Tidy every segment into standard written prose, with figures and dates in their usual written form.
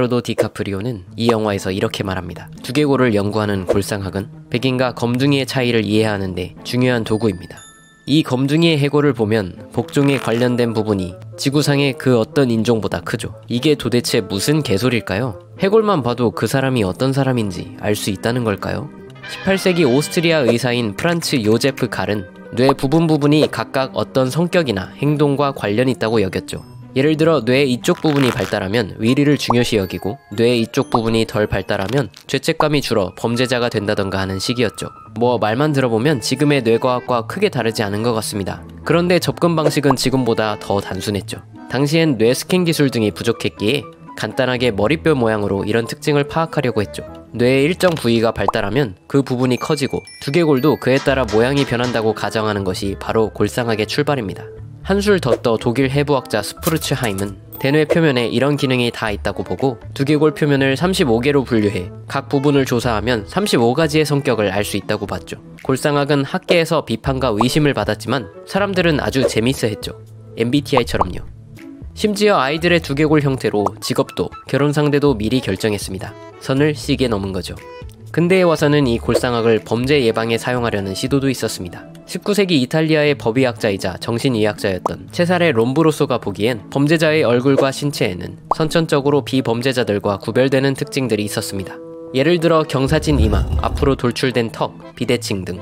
레오나르도 디카프리오는 이 영화에서 이렇게 말합니다. 두개골을 연구하는 골상학은 백인과 검둥이의 차이를 이해하는데 중요한 도구입니다. 이 검둥이의 해골을 보면 복종에 관련된 부분이 지구상의 그 어떤 인종보다 크죠. 이게 도대체 무슨 개소리일까요? 해골만 봐도 그 사람이 어떤 사람인지 알 수 있다는 걸까요? 18세기 오스트리아 의사인 프란츠 요제프 갈은 뇌 부분이 각각 어떤 성격이나 행동과 관련이 있다고 여겼죠. 예를 들어 뇌 이쪽 부분이 발달하면 위리를 중요시 여기고 뇌 이쪽 부분이 덜 발달하면 죄책감이 줄어 범죄자가 된다던가 하는 식이었죠. 뭐 말만 들어보면 지금의 뇌과학과 크게 다르지 않은 것 같습니다. 그런데 접근 방식은 지금보다 더 단순했죠. 당시엔 뇌 스캔 기술 등이 부족했기에 간단하게 머리뼈 모양으로 이런 특징을 파악하려고 했죠. 뇌의 일정 부위가 발달하면 그 부분이 커지고 두개골도 그에 따라 모양이 변한다고 가정하는 것이 바로 골상학의 출발입니다. 한술 더 떠 독일 해부학자 스푸르츠하임은 대뇌 표면에 이런 기능이 다 있다고 보고 두개골 표면을 35개로 분류해 각 부분을 조사하면 35가지의 성격을 알 수 있다고 봤죠. 골상학은 학계에서 비판과 의심을 받았지만 사람들은 아주 재밌어했죠. MBTI처럼요. 심지어 아이들의 두개골 형태로 직업도 결혼 상대도 미리 결정했습니다. 선을 씨게 넘은 거죠. 근대에 와서는 이 골상학을 범죄 예방에 사용하려는 시도도 있었습니다. 19세기 이탈리아의 법의학자이자 정신의학자였던 체사레 롬브로소가 보기엔 범죄자의 얼굴과 신체에는 선천적으로 비범죄자들과 구별되는 특징들이 있었습니다. 예를 들어 경사진 이마, 앞으로 돌출된 턱, 비대칭 등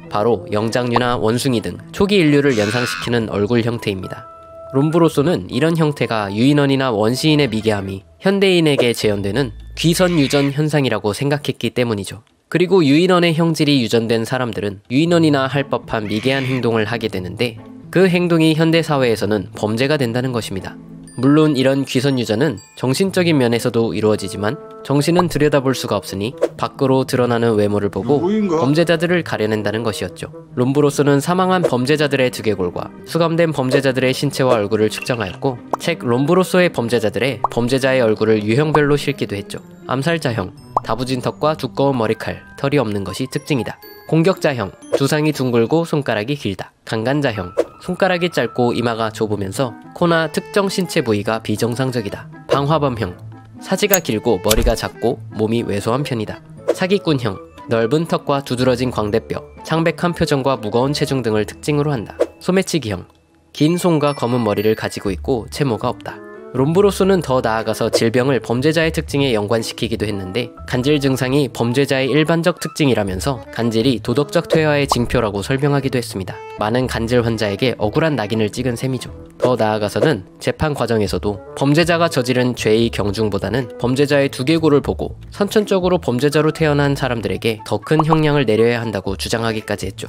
바로 영장류나 원숭이 등 초기 인류를 연상시키는 얼굴 형태입니다. 롬브로소는 이런 형태가 유인원이나 원시인의 미개함이 현대인에게 재현되는 귀선유전 현상이라고 생각했기 때문이죠. 그리고 유인원의 형질이 유전된 사람들은 유인원이나 할 법한 미개한 행동을 하게 되는데 그 행동이 현대사회에서는 범죄가 된다는 것입니다. 물론 이런 귀선유전은 정신적인 면에서도 이루어지지만 정신은 들여다볼 수가 없으니 밖으로 드러나는 외모를 보고 범죄자들을 가려낸다는 것이었죠. 롬브로소는 사망한 범죄자들의 두개골과 수감된 범죄자들의 신체와 얼굴을 측정하였고 책 롬브로소의 범죄자들의 범죄자의 얼굴을 유형별로 실기도 했죠. 암살자형, 다부진 턱과 두꺼운 머리칼, 털이 없는 것이 특징이다. 공격자형, 두상이 둥글고 손가락이 길다. 강간자형, 손가락이 짧고 이마가 좁으면서 코나 특정 신체 부위가 비정상적이다. 방화범형, 사지가 길고 머리가 작고 몸이 왜소한 편이다. 사기꾼형, 넓은 턱과 두드러진 광대뼈, 창백한 표정과 무거운 체중 등을 특징으로 한다. 소매치기형, 긴 손과 검은 머리를 가지고 있고 채모가 없다. 롬브로소는 더 나아가서 질병을 범죄자의 특징에 연관시키기도 했는데 간질 증상이 범죄자의 일반적 특징이라면서 간질이 도덕적 퇴화의 징표라고 설명하기도 했습니다. 많은 간질 환자에게 억울한 낙인을 찍은 셈이죠. 더 나아가서는 재판 과정에서도 범죄자가 저지른 죄의 경중보다는 범죄자의 두개골을 보고 선천적으로 범죄자로 태어난 사람들에게 더 큰 형량을 내려야 한다고 주장하기까지 했죠.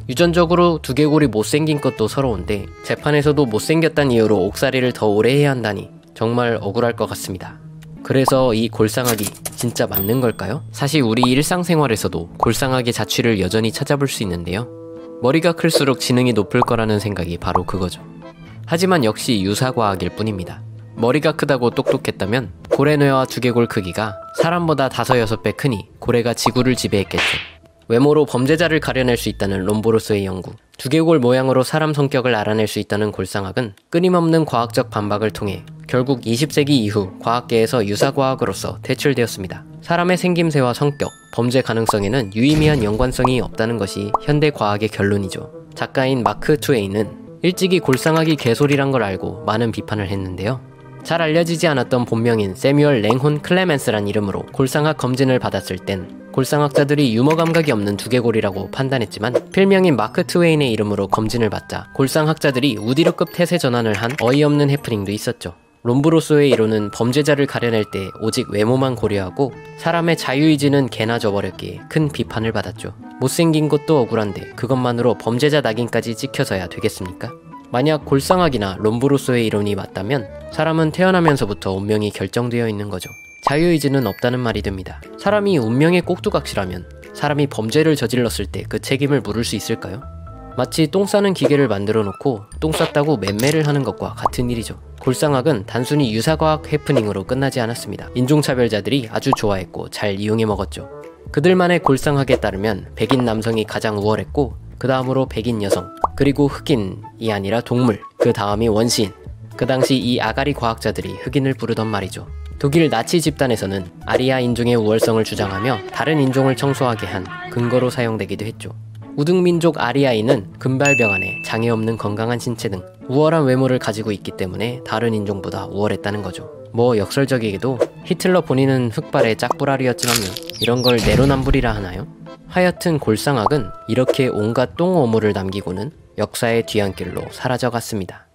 유전적으로 두개골이 못생긴 것도 서러운데 재판에서도 못생겼다는 이유로 옥살이를 더 오래 해야 한다니 정말 억울할 것 같습니다. 그래서 이 골상학이 진짜 맞는 걸까요? 사실 우리 일상생활에서도 골상학의 자취를 여전히 찾아볼 수 있는데요. 머리가 클수록 지능이 높을 거라는 생각이 바로 그거죠. 하지만 역시 유사과학일 뿐입니다. 머리가 크다고 똑똑했다면 고래뇌와 두개골 크기가 사람보다 5-6배 크니 고래가 지구를 지배했겠죠. 외모로 범죄자를 가려낼 수 있다는 롬브로소의 연구, 두개골 모양으로 사람 성격을 알아낼 수 있다는 골상학은 끊임없는 과학적 반박을 통해 결국 20세기 이후 과학계에서 유사과학으로서 퇴출되었습니다. 사람의 생김새와 성격, 범죄 가능성에는 유의미한 연관성이 없다는 것이 현대 과학의 결론이죠. 작가인 마크 트웨인은 일찍이 골상학이 개소리란 걸 알고 많은 비판을 했는데요. 잘 알려지지 않았던 본명인 세뮤얼 랭혼 클레멘스란 이름으로 골상학 검진을 받았을 땐 골상학자들이 유머 감각이 없는 두개골이라고 판단했지만 필명인 마크 트웨인의 이름으로 검진을 받자 골상학자들이 우디르급 태세 전환을 한 어이없는 해프닝도 있었죠. 롬브로소의 이론은 범죄자를 가려낼 때 오직 외모만 고려하고 사람의 자유의지는 개나 줘버렸기에 큰 비판을 받았죠. 못생긴 것도 억울한데 그것만으로 범죄자 낙인까지 찍혀서야 되겠습니까? 만약 골상학이나 롬브로소의 이론이 맞다면 사람은 태어나면서부터 운명이 결정되어 있는 거죠. 자유의지는 없다는 말이 됩니다. 사람이 운명의 꼭두각시라면 사람이 범죄를 저질렀을 때 그 책임을 물을 수 있을까요? 마치 똥 싸는 기계를 만들어 놓고 똥 쌌다고 맴매를 하는 것과 같은 일이죠. 골상학은 단순히 유사과학 해프닝으로 끝나지 않았습니다. 인종차별자들이 아주 좋아했고 잘 이용해 먹었죠. 그들만의 골상학에 따르면 백인 남성이 가장 우월했고 그 다음으로 백인 여성, 그리고 흑인이 아니라 동물, 그 다음이 원시인. 그 당시 이 아가리 과학자들이 흑인을 부르던 말이죠. 독일 나치 집단에서는 아리아 인종의 우월성을 주장하며 다른 인종을 청소하게 한 근거로 사용되기도 했죠. 우등민족 아리아인은 금발병 안에 장애 없는 건강한 신체 등 우월한 외모를 가지고 있기 때문에 다른 인종보다 우월했다는 거죠. 뭐 역설적이게도 히틀러 본인은 흑발의 짝불알이었지만요. 이런 걸 내로남불이라 하나요? 하여튼 골상학은 이렇게 온갖 똥오물을 남기고는 역사의 뒤안길로 사라져갔습니다.